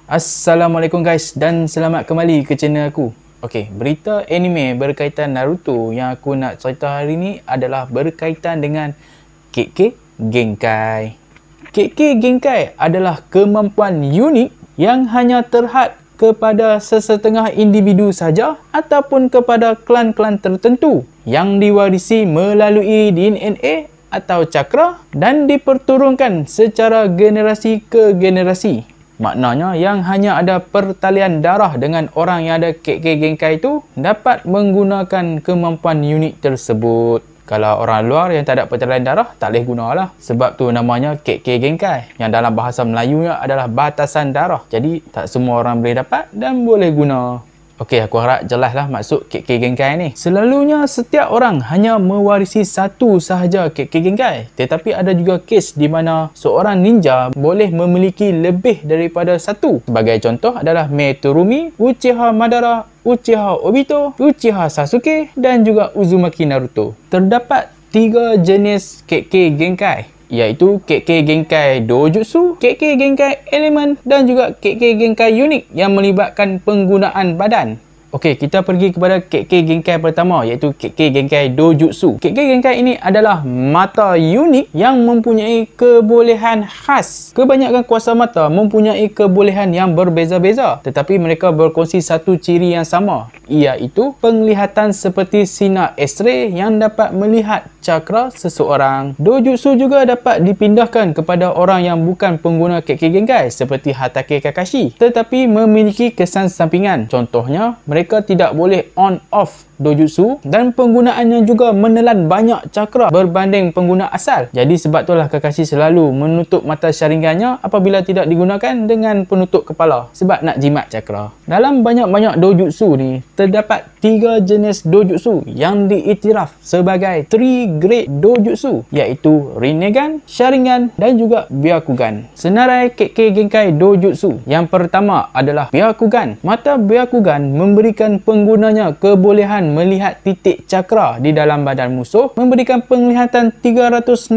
Assalamualaikum guys dan selamat kembali ke channel aku. Okey, berita anime berkaitan Naruto yang aku nak cerita hari ni adalah berkaitan dengan Kekkei Genkai. Kekkei Genkai adalah kemampuan unik yang hanya terhad kepada sesetengah individu saja ataupun kepada klan-klan tertentu yang diwarisi melalui DNA atau cakra dan diperturunkan secara generasi ke generasi. Maknanya yang hanya ada pertalian darah dengan orang yang ada Kekkei Genkai itu dapat menggunakan kemampuan unik tersebut. Kalau orang luar yang tak ada pertalian darah tak boleh gunalah. Sebab tu namanya Kekkei Genkai yang dalam bahasa Melayunya adalah batasan darah. Jadi tak semua orang boleh dapat dan boleh guna. Okey, aku harap jelaslah maksud Kekkei Genkai ni. Selalunya setiap orang hanya mewarisi satu sahaja Kekkei Genkai. Tetapi ada juga kes di mana seorang ninja boleh memiliki lebih daripada satu. Sebagai contoh adalah Metorumi, Uchiha Madara, Uchiha Obito, Uchiha Sasuke dan juga Uzumaki Naruto. Terdapat 3 jenis Kekkei Genkai, iaitu Kekkei Genkai Dojutsu, Kekkei Genkai Element dan juga Kekkei Genkai Unik yang melibatkan penggunaan badan. Okey, kita pergi kepada Kekkei Genkai pertama, iaitu Kekkei Genkai Dojutsu. Kekkei Genkai ini adalah mata unik yang mempunyai kebolehan khas. Kebanyakan kuasa mata mempunyai kebolehan yang berbeza-beza, tetapi mereka berkongsi satu ciri yang sama, iaitu penglihatan seperti sinar X-ray yang dapat melihat cakra seseorang. Dojutsu juga dapat dipindahkan kepada orang yang bukan pengguna Kekkei Genkai seperti Hatake Kakashi, tetapi memiliki kesan sampingan. Contohnya, mereka tidak boleh on-off dojutsu dan penggunaannya juga menelan banyak cakra berbanding pengguna asal. Jadi sebab itulah Kakashi selalu menutup mata Sharingannya apabila tidak digunakan dengan penutup kepala sebab nak jimat cakra. Dalam banyak-banyak dojutsu ni, terdapat 3 jenis dojutsu yang diiktiraf sebagai 3 grade dojutsu, iaitu Rinnegan, Sharingan dan juga Byakugan. Senarai Kekkei Genkai Dojutsu. Yang pertama adalah Byakugan. Mata Byakugan memberikan penggunanya kebolehan melihat titik cakra di dalam badan musuh, memberikan penglihatan 360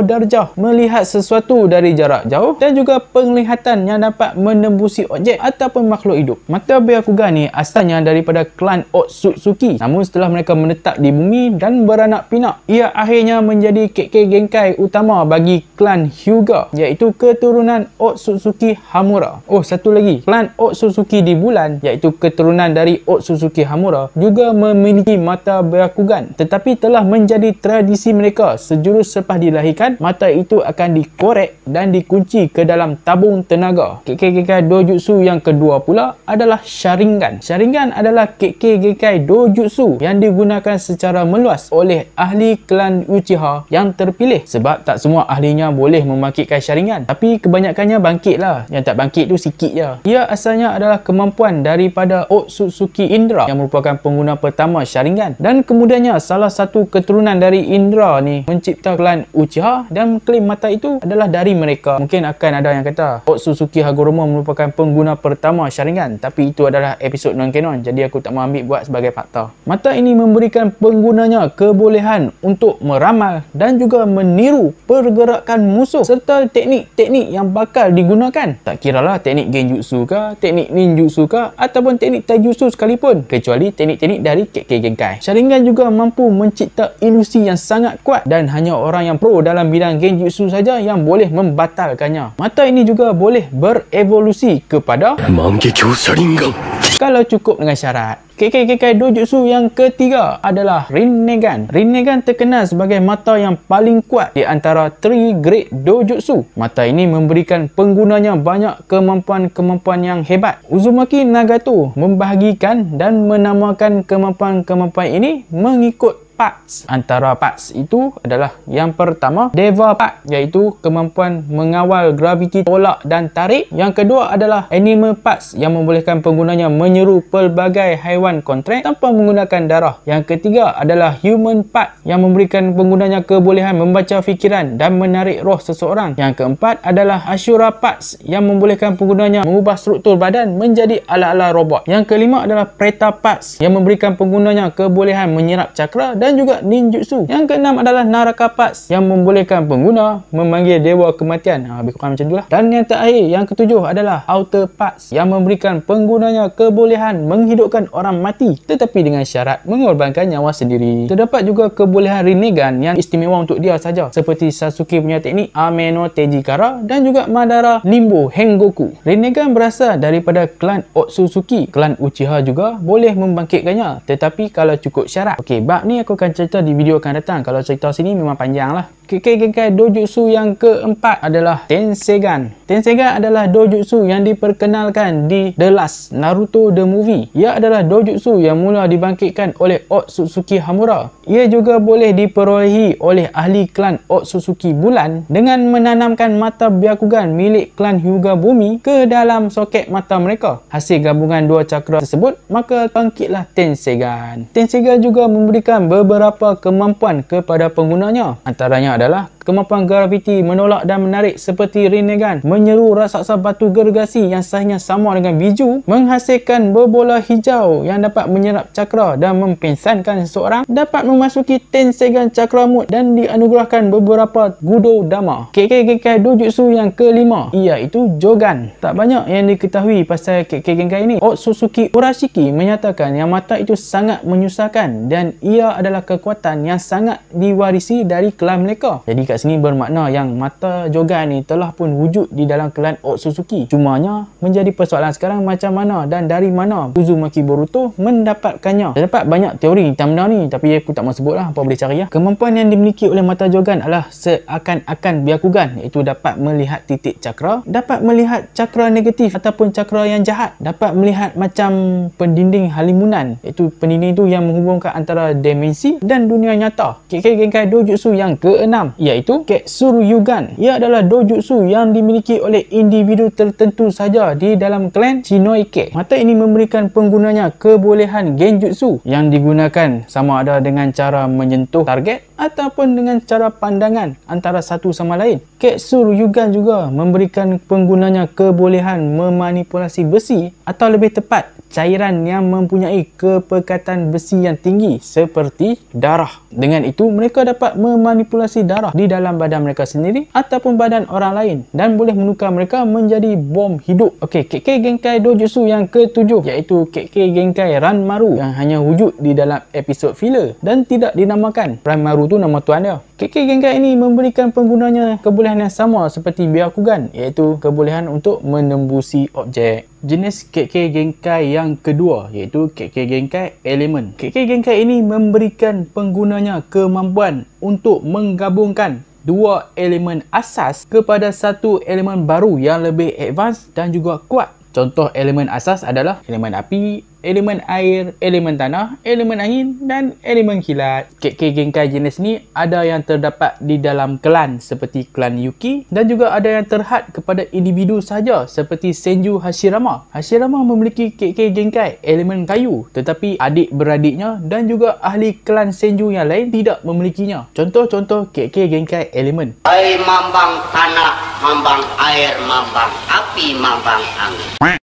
darjah melihat sesuatu dari jarak jauh dan juga penglihatan yang dapat menembusi objek ataupun makhluk hidup. Mata Byakugan ni asalnya daripada klan Otsutsuki, namun setelah mereka menetap di bumi dan beranak pinak, ia akhirnya menjadi Kekkei Genkai utama bagi klan Hyuga, iaitu keturunan Otsutsuki Hamura. Oh, satu lagi, klan Otsutsuki di bulan, iaitu keturunan dari Otsutsuki Hamura, juga memiliki mata Byakugan, tetapi telah menjadi tradisi mereka sejurus selepas dilahirkan, mata itu akan dikorek dan dikunci ke dalam tabung tenaga. Kekkei Genkai Dojutsu yang kedua pula adalah Sharingan. Sharingan adalah Kekkei Genkai Dojutsu yang digunakan secara meluas oleh ahli klan Uchiha yang terpilih, sebab tak semua ahlinya boleh membangkitkan Sharingan, tapi kebanyakannya bangkit lah. Yang tak bangkit tu sikit je. Ia asalnya adalah kemampuan daripada Otsutsuki Indra yang merupakan pengguna pertama Sharingan, dan kemudiannya salah satu keturunan dari Indra ni mencipta klan Uchiha dan klaim mata itu adalah dari mereka. Mungkin akan ada yang kata Otsutsuki Hagoromo merupakan pengguna pertama Sharingan, tapi itu adalah episod non-canon, jadi aku tak mau ambil buat sebagai fakta. Mata ini memberikan penggunanya kebolehan untuk meramal dan juga meniru pergerakan musuh serta teknik-teknik yang bakal digunakan. Tak kiralah teknik genjutsu ke, teknik ninjutsu ke ataupun teknik taijutsu sekalipun, kecuali teknik-teknik dari Kekkei Genkai. Sharingan juga mampu mencipta ilusi yang sangat kuat dan hanya orang yang pro dalam bidang genjutsu saja yang boleh membatalkannya. Mata ini juga boleh berevolusi kepada Mangekyo Sharingan kalau cukup dengan syarat. Kekkei Genkai Dojutsu yang ketiga adalah Rinnegan. Rinnegan terkenal sebagai mata yang paling kuat di antara 3 grade dojutsu. Mata ini memberikan penggunanya banyak kemampuan-kemampuan yang hebat. Uzumaki Nagato membahagikan dan menamakan kemampuan-kemampuan ini mengikut parts. Antara parts itu adalah yang pertama Deva Part, iaitu kemampuan mengawal graviti tolak dan tarik. Yang kedua adalah Animal Parts yang membolehkan penggunanya menyeru pelbagai haiwan kontrak tanpa menggunakan darah. Yang ketiga adalah Human Part yang memberikan penggunanya kebolehan membaca fikiran dan menarik roh seseorang. Yang keempat adalah Ashura Parts yang membolehkan penggunanya mengubah struktur badan menjadi ala-ala robot. Yang kelima adalah Preta Parts yang memberikan penggunanya kebolehan menyerap cakra dan dan juga ninjutsu. Yang keenam adalah Naraka Parts yang membolehkan pengguna memanggil dewa kematian. Lebih kurang macam itulah. Dan yang terakhir, yang ketujuh adalah Outer Parts yang memberikan penggunanya kebolehan menghidupkan orang mati tetapi dengan syarat mengorbankan nyawa sendiri. Terdapat juga kebolehan Rinnegan yang istimewa untuk dia saja seperti Sasuke punya teknik Ame no Tejikara dan juga Madara Limbo Hengoku. Rinnegan berasal daripada klan Otsutsuki. Klan Uchiha juga boleh membangkitkannya tetapi kalau cukup syarat. Okey, bab ni aku akan cerita di video akan datang. Kalau cerita sini memang panjang lah. Kekkei Genkai Dojutsu yang keempat adalah Tensegan. Tensegan adalah dojutsu yang diperkenalkan di The Last Naruto The Movie. Ia adalah dojutsu yang mula dibangkitkan oleh Otsutsuki Hamura. Ia juga boleh diperolehi oleh ahli klan Otsutsuki Bulan dengan menanamkan mata Byakugan milik klan Hyuga Bumi ke dalam soket mata mereka. Hasil gabungan dua cakra tersebut, maka bangkitlah Tensegan. Tensegan juga memberikan beberapa kemampuan kepada penggunanya. Antaranya adalah kemampuan graviti menolak dan menarik seperti Rinnegan, menyeru raksasa batu gergasi yang saiznya sama dengan biju, menghasilkan berbola hijau yang dapat menyerap cakra dan mempingsankan seseorang, dapat memasuki Tensegan Cakra Mood dan dianugerahkan beberapa Gudo Dama. Kekkei Genkai Dojutsu yang kelima iaitu Jogan. Tak banyak yang diketahui pasal Kekkei Genkai ini. Otsutsuki Urashiki menyatakan yang mata itu sangat menyusahkan dan ia adalah kekuatan yang sangat diwarisi dari klan mereka. Jadi kat sini bermakna yang mata Jogan ni telah pun wujud di dalam klan Otsutsuki. Cumanya menjadi persoalan sekarang macam mana dan dari mana Uzumaki Boruto mendapatkannya. Terdapat banyak teori tentang benda ni tapi aku tak mahu sebut lah, apa boleh cari lah. Kemampuan yang dimiliki oleh mata Jogan adalah seakan-akan Byakugan, iaitu dapat melihat titik cakra, dapat melihat cakra negatif ataupun cakra yang jahat, dapat melihat macam pendinding halimunan, iaitu pendinding itu yang menghubungkan antara dimensi dan dunia nyata. Kekkei Genkai Dojutsu yang keenam iaitu Ketsuryugan. Ia adalah dojutsu yang dimiliki oleh individu tertentu saja di dalam klan Shinoike. Mata ini memberikan penggunanya kebolehan genjutsu yang digunakan sama ada dengan cara menyentuh target ataupun dengan cara pandangan antara satu sama lain. Ketsuryugan juga memberikan penggunanya kebolehan memanipulasi besi atau lebih tepat cairan yang mempunyai kepekatan besi yang tinggi seperti darah. Dengan itu mereka dapat memanipulasi darah di dalam badan mereka sendiri ataupun badan orang lain dan boleh menukar mereka menjadi bom hidup. Okey, Kekkei Genkai Dojutsu yang ketujuh iaitu Kekkei Genkai Ranmaru yang hanya wujud di dalam episod filler dan tidak dinamakan. Ranmaru tu nama tuan dia. Kekkei Genkai ini memberikan penggunanya kebolehan yang sama seperti Byakugan, iaitu kebolehan untuk menembusi objek. Jenis Kekkei Genkai yang kedua iaitu Kekkei Genkai Element. Kekkei Genkai ini memberikan penggunanya kemampuan untuk menggabungkan dua elemen asas kepada satu elemen baru yang lebih advance dan juga kuat. Contoh elemen asas adalah elemen api, elemen air, elemen tanah, elemen angin dan elemen kilat. Kekkei Genkai jenis ni ada yang terdapat di dalam klan seperti klan Yuki dan juga ada yang terhad kepada individu sahaja seperti Senju Hashirama. Hashirama memiliki Kekkei Genkai elemen kayu tetapi adik-beradiknya dan juga ahli klan Senju yang lain tidak memilikinya. Contoh-contoh Kekkei Genkai elemen: Air mambang tanah, mambang air, mambang api, mambang angin.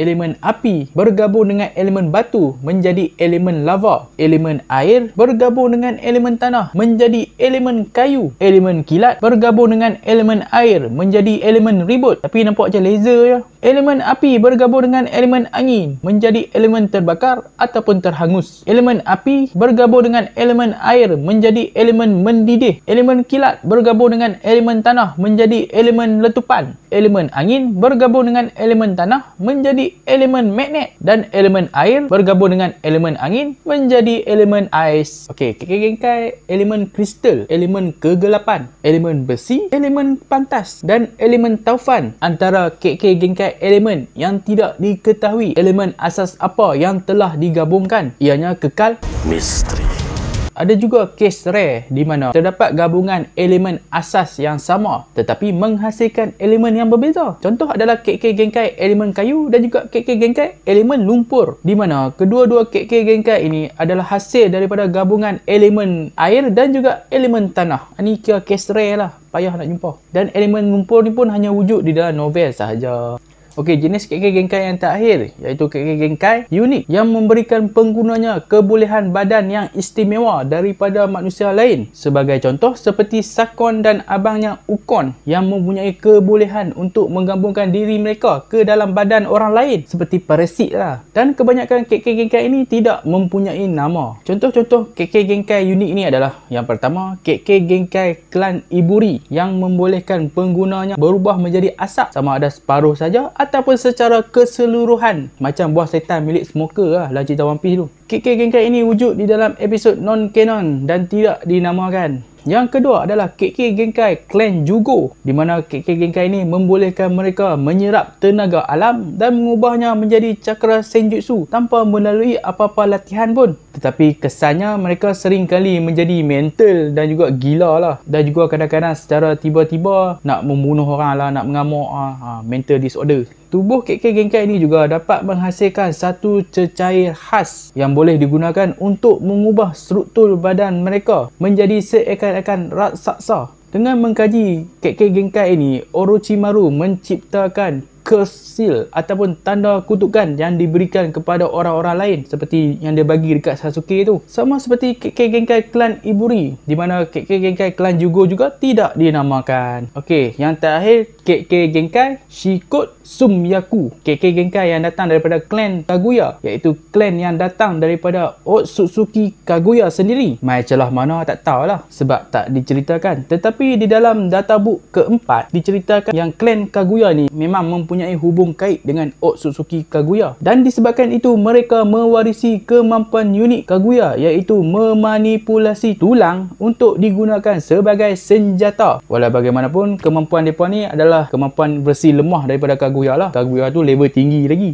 Elemen api bergabung dengan elemen batu menjadi elemen lava. Elemen air bergabung dengan elemen tanah menjadi elemen kayu. Elemen kilat bergabung dengan elemen air menjadi elemen ribut. Tapi nampak je laser je. Elemen api bergabung dengan elemen angin menjadi elemen terbakar ataupun terhangus. Elemen api bergabung dengan elemen air menjadi elemen mendidih. Elemen kilat bergabung dengan elemen tanah menjadi elemen letupan. Elemen angin bergabung dengan elemen tanah menjadi elemen magnet dan elemen air bergabung dengan elemen angin menjadi elemen ais. Okey, Kekkei Genkai elemen kristal, elemen kegelapan, elemen besi, elemen pantas dan elemen taufan. Antara Kekkei Genkai elemen yang tidak diketahui elemen asas apa yang telah digabungkan, ianya kekal misteri. Ada juga kes rare di mana terdapat gabungan elemen asas yang sama tetapi menghasilkan elemen yang berbeza. Contoh adalah Kekkei Genkai elemen kayu dan juga Kekkei Genkai elemen lumpur, di mana kedua-dua Kekkei Genkai ini adalah hasil daripada gabungan elemen air dan juga elemen tanah. Ini kira kes rare lah, payah nak jumpa. Dan elemen lumpur ni pun hanya wujud di dalam novel sahaja. Okey, jenis KK Genkai yang terakhir iaitu KK Genkai unik yang memberikan penggunanya kebolehan badan yang istimewa daripada manusia lain. Sebagai contoh seperti Sakon dan abangnya Ukon yang mempunyai kebolehan untuk menggabungkan diri mereka ke dalam badan orang lain seperti parasit lah. Dan kebanyakan KK Genkai ini tidak mempunyai nama. Contoh-contoh KK Genkai unik ini adalah yang pertama, KK Genkai klan Iburi yang membolehkan penggunanya berubah menjadi asap sama ada separuh saja ataupun secara keseluruhan macam buah setan milik Smoker lah dalam cerita One Piece tu. KK Genkai ini wujud di dalam episod non-canon dan tidak dinamakan. Yang kedua adalah KK Genkai Clan Jugo, di mana KK Genkai ini membolehkan mereka menyerap tenaga alam dan mengubahnya menjadi cakra senjutsu tanpa melalui apa-apa latihan pun. Tetapi kesannya mereka sering kali menjadi mental dan juga gila lah. Dan juga kadang-kadang secara tiba-tiba nak membunuh orang lah, nak mengamuk, mental disorder. Tubuh KK Genkai ini juga dapat menghasilkan satu cecair khas yang boleh digunakan untuk mengubah struktur badan mereka menjadi seakan-akan raksasa. Dengan mengkaji KK Genkai ini, Orochimaru menciptakan curse seal ataupun tanda kutukan yang diberikan kepada orang-orang lain seperti yang dia bagi dekat Sasuke tu. Sama seperti KK Genkai klan Iburi, di mana KK Genkai klan Jugo juga tidak dinamakan. Okey, yang terakhir KK Genkai Shikot Sumyaku, KK Genkai yang datang daripada klan Kaguya, iaitu klan yang datang daripada Otsutsuki Kaguya sendiri. Mai celah mana tak tahulah sebab tak diceritakan. Tetapi di dalam databook keempat diceritakan yang klan Kaguya ni memang mempunyai hubung kait dengan Otsutsuki Kaguya, dan disebabkan itu mereka mewarisi kemampuan unik Kaguya iaitu memanipulasi tulang untuk digunakan sebagai senjata. Walau bagaimanapun kemampuan mereka ni adalah kemampuan versi lemah daripada Kaguya lah. Kaguya tu level tinggi lagi.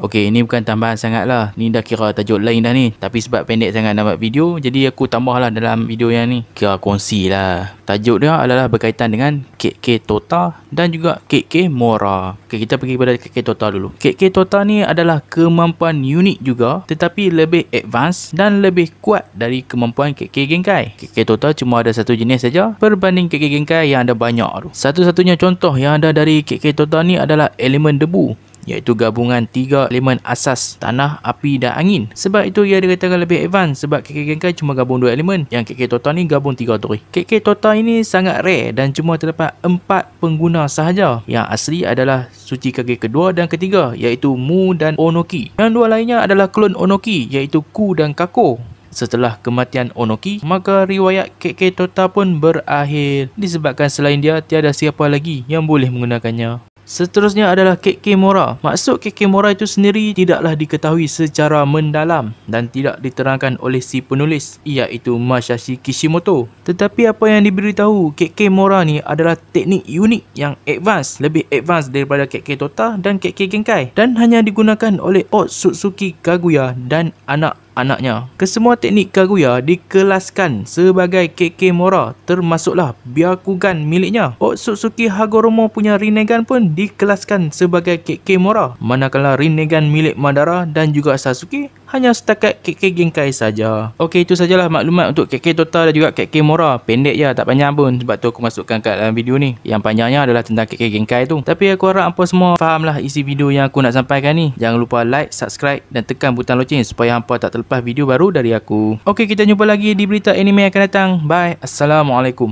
Okey, ini bukan tambahan sangat lah. Ni dah kira tajuk lain dah ni. Tapi sebab pendek sangat nak buat video, jadi aku tambah lah dalam video yang ni. Kira kongsi lah. Tajuk dia adalah berkaitan dengan KK Tota dan juga KK Mora. Okey, kita pergi pada KK Tota dulu. KK Tota ni adalah kemampuan unik juga, tetapi lebih advance dan lebih kuat dari kemampuan KK Genkai. KK Tota cuma ada satu jenis saja berbanding KK Genkai yang ada banyak tu. Satu-satunya contoh yang ada dari KK Tota ni adalah elemen debu, iaitu gabungan 3 elemen asas tanah, api dan angin. Sebab itu ia dikatakan lebih advance sebab KK Genkai cuma gabung 2 elemen, yang KK Tota ni gabung 3 tu. KK Tota ini sangat rare dan cuma terdapat 4 pengguna sahaja. Yang asli adalah Tsuchikage kedua dan ketiga, iaitu Mu dan Onoki. Yang dua lainnya adalah klon Onoki, iaitu Ku dan Kako. Setelah kematian Onoki, maka riwayat KK Tota pun berakhir disebabkan selain dia tiada siapa lagi yang boleh menggunakannya. Seterusnya adalah KK Mora. Maksud KK Mora itu sendiri tidaklah diketahui secara mendalam dan tidak diterangkan oleh si penulis, iaitu Masashi Kishimoto. Tetapi apa yang diberitahu, KK Mora ni adalah teknik unik yang advance, lebih advance daripada KK Tota dan KK Genkai, dan hanya digunakan oleh Otsutsuki Kaguya dan anak-anaknya. Kesemua teknik Kaguya dikelaskan sebagai KK Mora, termasuklah Byakugan miliknya. Otsutsuki Hagoromo punya Rinnegan pun dikelaskan sebagai KK Mora, manakala Rinnegan milik Madara dan juga Sasuke hanya setakat KK Genkai saja. Okey, itu sajalah maklumat untuk KK Tota dan juga KK Mora. Pendek je, tak panjang pun, sebab tu aku masukkan kat dalam video ni. Yang panjangnya adalah tentang KK Genkai tu. Tapi aku harap hampa semua fahamlah isi video yang aku nak sampaikan ni. Jangan lupa like, subscribe dan tekan butang loceng supaya hampa tak terlepas video baru dari aku. Okey, kita jumpa lagi di berita anime yang akan datang. Bye. Assalamualaikum.